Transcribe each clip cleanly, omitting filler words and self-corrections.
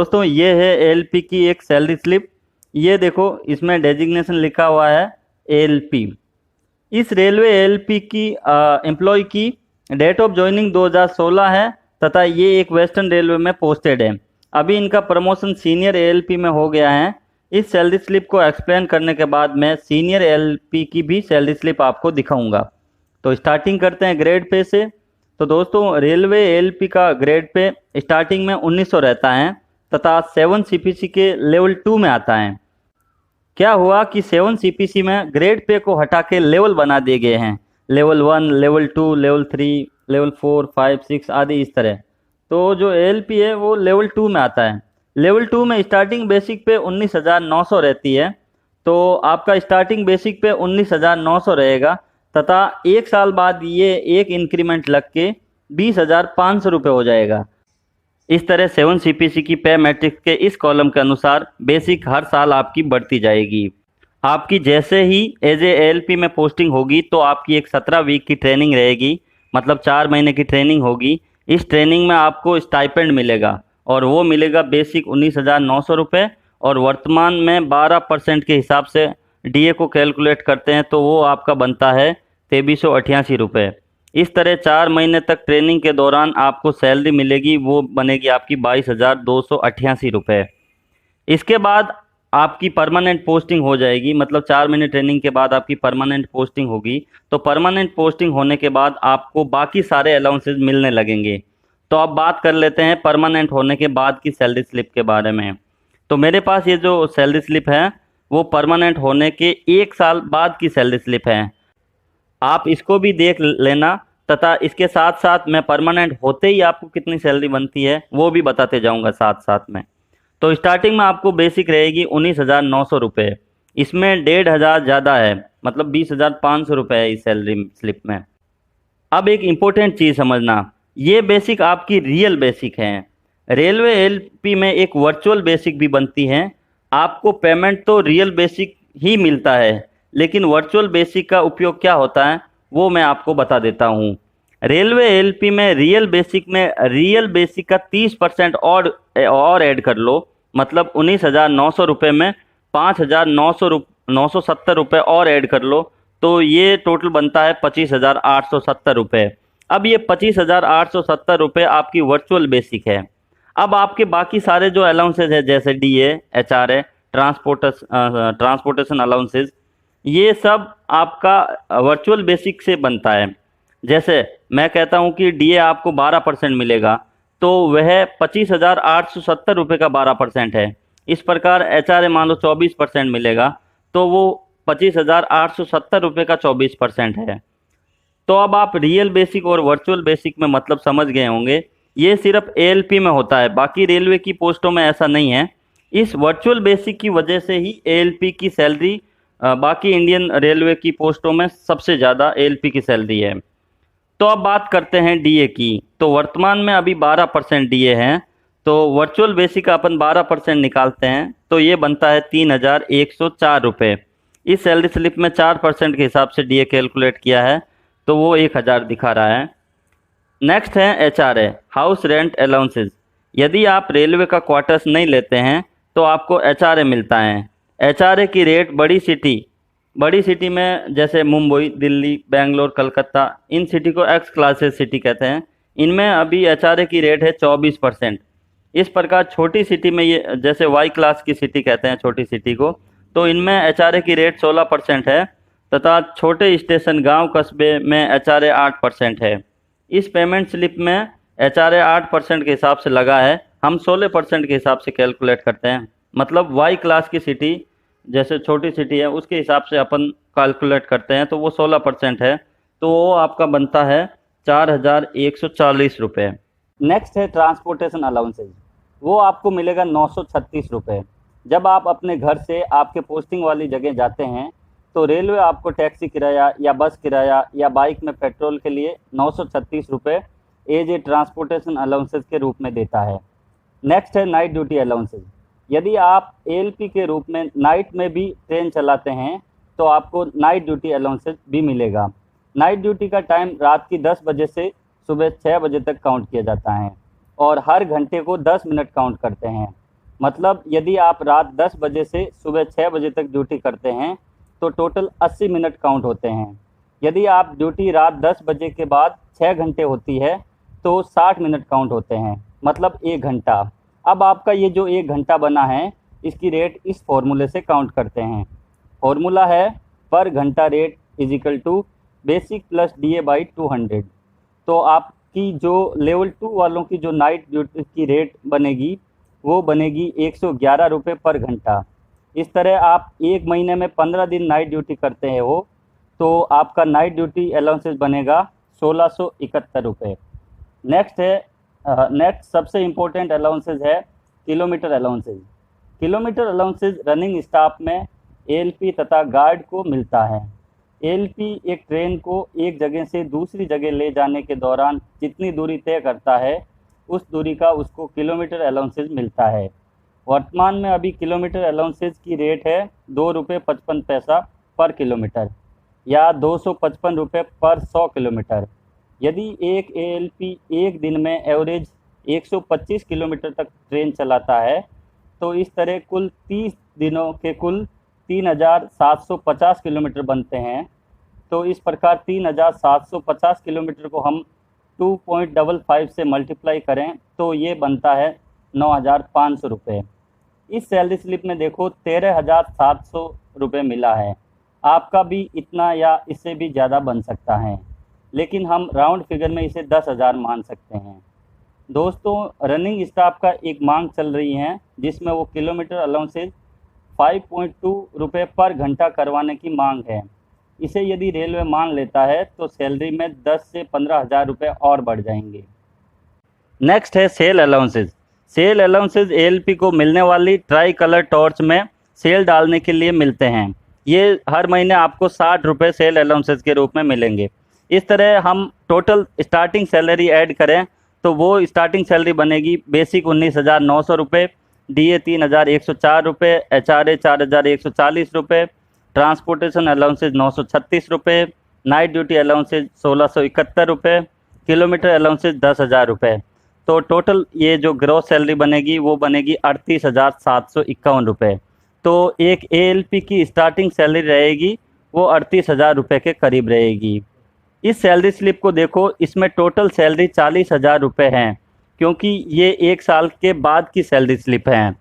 दोस्तों ये है एएलपी की एक सैलरी स्लिप। ये देखो इसमें डेजिग्नेशन लिखा हुआ है एएलपी। इस रेलवे एएलपी की एम्प्लॉय की डेट ऑफ ज्वाइनिंग 2016 है तथा ये एक वेस्टर्न रेलवे में पोस्टेड है। अभी इनका प्रमोशन सीनियर एएलपी में हो गया है। इस सैलरी स्लिप को एक्सप्लेन करने के बाद मैं सीनियर एएलपी की भी सैलरी स्लिप आपको दिखाऊंगा। तो स्टार्टिंग करते हैं ग्रेड पे से। तो दोस्तों रेलवे एएलपी का ग्रेड पे स्टार्टिंग में 1900 रहता है तथा 7 सीपीसी के लेवल 2 में आता है। क्या हुआ कि 7 सीपीसी में ग्रेड पे को हटा के लेवल बना दिए गए हैं, लेवल 1, लेवल 2, लेवल 3, लेवल 4, 5, 6 आदि इस तरह। तो जो एएलपी है वो लेवल 2 में आता है। लेवल 2 में स्टार्टिंग बेसिक पे 19,900 रहती है। तो आपका स्टार्टिंग बेसिक पे 19,900 रहेगा तथा एक साल बाद ये एक इंक्रीमेंट लग के 20,500 रुपये हो जाएगा। इस तरह 7 सीपीसी की पे मैट्रिक्स के इस कॉलम के अनुसार बेसिक हर साल आपकी बढ़ती जाएगी। आपकी जैसे ही एज ए एएलपी में पोस्टिंग होगी तो आपकी एक 17 वीक की ट्रेनिंग रहेगी, मतलब 4 महीने की ट्रेनिंग होगी। इस ट्रेनिंग में आपको स्टाइपेंड मिलेगा और वो मिलेगा बेसिक 19,900 रुपये और वर्तमान में 12% के हिसाब से डीए को कैलकुलेट करते हैं तो वो आपका बनता है 2388 रुपये। इस तरह 4 महीने तक ट्रेनिंग के दौरान आपको सैलरी मिलेगी, वो बनेगी आपकी 22,288 रुपये। इसके बाद आपकी परमानेंट पोस्टिंग हो जाएगी, मतलब 4 महीने ट्रेनिंग के बाद आपकी परमानेंट पोस्टिंग होगी। तो परमानेंट पोस्टिंग होने के बाद आपको बाकी सारे अलाउंसेस मिलने लगेंगे। तो अब बात कर लेते हैं परमानेंट होने के बाद की सैलरी स्लिप के बारे में। तो मेरे पास ये जो सैलरी स्लिप है वो परमानेंट होने के 1 साल बाद की सैलरी स्लिप है। आप इसको भी देख लेना तथा इसके साथ साथ मैं परमानेंट होते ही आपको कितनी सैलरी बनती है वो भी बताते जाऊंगा साथ साथ में। तो स्टार्टिंग में आपको बेसिक रहेगी 19,900 रुपये। इसमें 1,500 ज़्यादा है, मतलब 20,500 रुपये है इस सैलरी स्लिप में। अब एक इम्पोर्टेंट चीज़ समझना, ये बेसिक आपकी रियल बेसिक है। रेलवे एएलपी में एक वर्चुअल बेसिक भी बनती है। आपको पेमेंट तो रियल बेसिक ही मिलता है, लेकिन वर्चुअल बेसिक का उपयोग क्या होता है वो मैं आपको बता देता हूँ। रेलवे एएलपी में रियल बेसिक का 30% और ऐड कर लो, मतलब 19,900 रुपये में 5,970 रुपये और ऐड कर लो तो ये टोटल बनता है 25,870 रुपये। अब ये 25,870 रुपये आपकी वर्चुअल बेसिक है। अब आपके बाकी सारे जो अलाउंसेज है जैसे डीए, एचआरए, ट्रांसपोर्टेशन अलाउंसेज, ये सब आपका वर्चुअल बेसिक से बनता है। जैसे मैं कहता हूँ कि डीए आपको 12% मिलेगा तो वह 25,870 रुपये का 12% है। इस प्रकार एचआरए मान लो 24% मिलेगा तो वो 25,870 रुपये का 24% है। तो अब आप रियल बेसिक और वर्चुअल बेसिक में मतलब समझ गए होंगे। ये सिर्फ एएलपी में होता है, बाकी रेलवे की पोस्टों में ऐसा नहीं है। इस वर्चुअल बेसिक की वजह से ही एएलपी की सैलरी बाकी इंडियन रेलवे की पोस्टों में सबसे ज़्यादा एएलपी की सैलरी है। तो अब बात करते हैं डीए की। तो वर्तमान में अभी 12% डीए है, तो वर्चुअल बेसिक का अपन 12% निकालते हैं तो ये बनता है 3,104 रुपये। इस सैलरी स्लिप में 4% के हिसाब से डीए कैलकुलेट किया है तो वो 1,000 दिखा रहा है। नेक्स्ट है एचआरए, हाउस रेंट अलाउंसेज। यदि आप रेलवे का क्वार्टर्स नहीं लेते हैं तो आपको एचआरए मिलता है। एचआरए की रेट बड़ी सिटी में जैसे मुंबई, दिल्ली, बेंगलोर, कलकत्ता, इन सिटी को एक्स क्लासेस सिटी कहते हैं। इनमें अभी एचआरए की रेट है 24%। इस प्रकार छोटी सिटी में ये जैसे वाई क्लास की सिटी कहते हैं छोटी सिटी को, तो इनमें एचआरए की रेट 16% है तथा छोटे स्टेशन गांव कस्बे में एचआरए 8% है। इस पेमेंट स्लिप में एचआरए 8% के हिसाब से लगा है, हम 16% के हिसाब से कैलकुलेट करते हैं। मतलब वाई क्लास की सिटी जैसे छोटी सिटी है उसके हिसाब से अपन कैलकुलेट करते हैं तो वो 16% है, तो वो आपका बनता है 4,140 रुपये। नेक्स्ट है ट्रांसपोर्टेशन अलाउंसेज, वो आपको मिलेगा 936 रुपये। जब आप अपने घर से आपके पोस्टिंग वाली जगह जाते हैं तो रेलवे आपको टैक्सी किराया या बस किराया या बाइक में पेट्रोल के लिए 936 रुपये एज ए ट्रांसपोर्टेशन अलाउंसेज के रूप में देता है। नेक्स्ट है नाइट ड्यूटी अलाउंसेज। यदि आप एएलपी के रूप में नाइट में भी ट्रेन चलाते हैं तो आपको नाइट ड्यूटी अलाउंसेज भी मिलेगा। नाइट ड्यूटी का टाइम रात की 10 बजे से सुबह 6 बजे तक काउंट किया जाता है और हर घंटे को 10 मिनट काउंट करते हैं। मतलब यदि आप रात 10 बजे से सुबह 6 बजे तक ड्यूटी करते हैं तो टोटल 80 मिनट काउंट होते हैं। यदि आप ड्यूटी रात 10 बजे के बाद 6 घंटे होती है तो 60 मिनट काउंट होते हैं, मतलब 1 घंटा। अब आपका ये जो 1 घंटा बना है इसकी रेट इस फॉर्मूले से काउंट करते हैं। फॉर्मूला है पर घंटा rate is equal to basic plus DA by 200। तो आपकी जो लेवल 2 वालों की जो नाइट ड्यूटी की रेट बनेगी वो बनेगी 111 रुपये पर घंटा। इस तरह आप 1 महीने में 15 दिन नाइट ड्यूटी करते हैं हो तो आपका नाइट ड्यूटी अलाउंसेस बनेगा 1671 रुपये। नेक्स्ट सबसे इम्पोर्टेंट अलाउंसेस है kilometre allowances. Kilometre allowances running staff में ALP तथा गार्ड को मिलता है। ALP एक ट्रेन को एक जगह से दूसरी जगह ले जाने के दौरान जितनी दूरी तय करता है उस दूरी का उसको किलोमीटर अलाउंसेस मिलता है। वर्तमान में अभी किलोमीटर अलाउंसेस की रेट है 2 रुपये 55 पैसा पर किलोमीटर या 255 रुपये पर 100 किलोमीटर। यदि एक ALP एक दिन में एवरेज 125 किलोमीटर तक ट्रेन चलाता है तो इस तरह कुल 30 दिनों के कुल 3750 किलोमीटर बनते हैं। तो इस प्रकार 3750 किलोमीटर को हम 2.55 से मल्टीप्लाई करें तो ये बनता है 9500 रुपये। इस सैलरी स्लिप में देखो 13700 रुपये मिला है। आपका भी इतना या इससे भी ज़्यादा बन सकता है, लेकिन हम राउंड फिगर में इसे 10,000 मान सकते हैं। दोस्तों रनिंग स्टाफ का एक मांग चल रही है जिसमें वो किलोमीटर अलाउंसेस 5.2 रुपये पर घंटा करवाने की मांग है। इसे यदि रेलवे मान लेता है तो सैलरी में 10 से 15,000 रुपये और बढ़ जाएंगे। नेक्स्ट है cell allowances. Cell allowances ALP को मिलने वाली ट्राई कलर टॉर्च में सेल डालने के लिए मिलते हैं। ये हर महीने आपको 60 रुपये सेल अलाउंसेस के रूप में मिलेंगे। इस तरह हम टोटल स्टार्टिंग सैलरी ऐड करें तो वो स्टार्टिंग सैलरी बनेगी बेसिक 19,900 रुपये, DA 3,104 रुपये, HRA 4,140 रुपये, ट्रांसपोर्टेशन अलाउंसेज 936 रुपये, नाइट ड्यूटी अलाउंसेज 1671 रुपये, किलोमीटर अलाउंसेज 10,000 रुपये। तो टोटल ये जो ग्रॉस सैलरी बनेगी वो बनेगी 38,751 रुपये। तो एक ALP की स्टार्टिंग सैलरी रहेगी वो 38,000 रुपये के करीब रहेगी। इस सैलरी स्लिप को देखो, इसमें टोटल सैलरी 40,000 रुपये हैं क्योंकि ये 1 साल के बाद की सैलरी स्लिप हैं।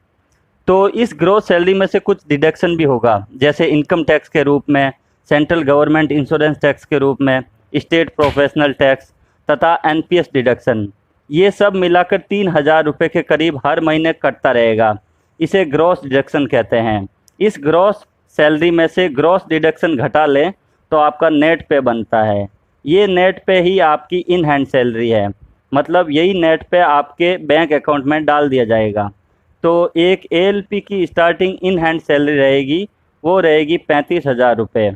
तो इस ग्रॉस सैलरी में से कुछ डिडक्शन भी होगा, जैसे इनकम टैक्स के रूप में, सेंट्रल गवर्नमेंट इंश्योरेंस टैक्स के रूप में, स्टेट प्रोफेशनल टैक्स तथा NPS डिडक्शन। ये सब मिलाकर 3,000 रुपये के करीब हर महीने कटता रहेगा। इसे ग्रॉस डिडक्शन कहते हैं। इस ग्रॉस सैलरी में से ग्रॉस डिडक्शन घटा लें तो आपका नेट पे बनता है। ये नेट पे ही आपकी इन हैंड सैलरी है, मतलब यही नेट पे आपके बैंक अकाउंट में डाल दिया जाएगा। तो एक ALP की स्टार्टिंग इन हैंड सैलरी रहेगी वो रहेगी 35,000 रुपये।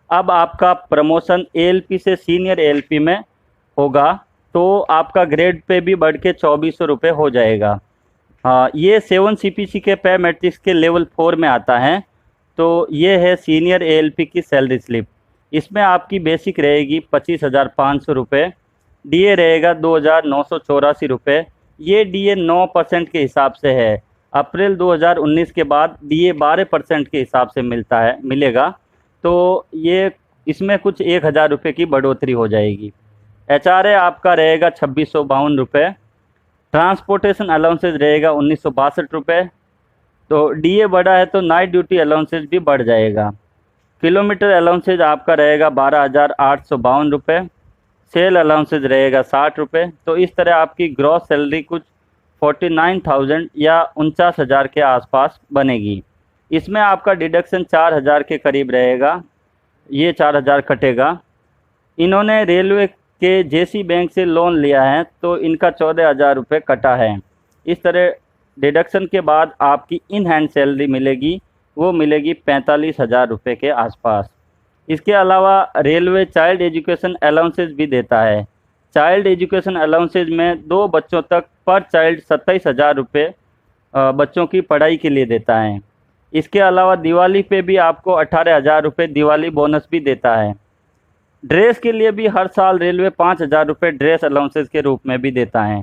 अब आपका प्रमोशन ALP से सीनियर ALP में होगा तो आपका ग्रेड पे भी बढ़ के 2400 रुपये हो जाएगा। हाँ, ये 7 CPC के पे मैट्रिक्स के लेवल 4 में आता है। तो ये है सीनियर ALP की सैलरी स्लिप। इसमें आपकी बेसिक रहेगी 25,500 रुपये, DA रहेगा 2,984 रुपये। ये DA 9% के हिसाब से है। अप्रैल 2019 के बाद DA 12% के हिसाब से मिलेगा। तो ये इसमें कुछ 1,000 रुपये की बढ़ोतरी हो जाएगी। HRA आपका रहेगा 2,652 रुपये। ट्रांसपोर्टेशन अलाउंसेज रहेगा 1,962 रुपये। तो DA बढ़ा है तो नाइट ड्यूटी अलाउंसेज भी बढ़ जाएगा। किलोमीटर अलाउंसेज आपका रहेगा 12,852 रुपये। सेल अलाउंसेज रहेगा 60 रुपये। तो इस तरह आपकी ग्रॉस सैलरी कुछ 49,000 या 49,000 के आसपास बनेगी। इसमें आपका डिडक्शन 4,000 के करीब रहेगा, ये 4,000 कटेगा। इन्होंने रेलवे के JC बैंक से लोन लिया है तो इनका 14,000 रुपये कटा है। इस तरह डिडक्शन के बाद आपकी इन हैंड सैलरी मिलेगी वो मिलेगी 45,000 रुपये के आसपास। इसके अलावा रेलवे चाइल्ड एजुकेशन अलाउंसेज भी देता है। चाइल्ड एजुकेशन अलाउंसेज में 2 बच्चों तक पर चाइल्ड 27,000 रुपये बच्चों की पढ़ाई के लिए देता है। इसके अलावा दिवाली पे भी आपको 18,000 रुपये दिवाली बोनस भी देता है। ड्रेस के लिए भी हर साल रेलवे 5,000 रुपये ड्रेस अलाउंसेज के रूप में भी देता है।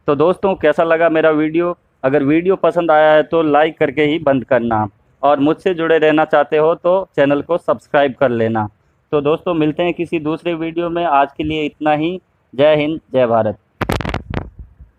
तो दोस्तों कैसा लगा मेरा वीडियो? अगर वीडियो पसंद आया है तो लाइक करके ही बंद करना, और मुझसे जुड़े रहना चाहते हो तो चैनल को सब्सक्राइब कर लेना। तो दोस्तों मिलते हैं किसी दूसरे वीडियो में, आज के लिए इतना ही। जय हिंद, जय भारत।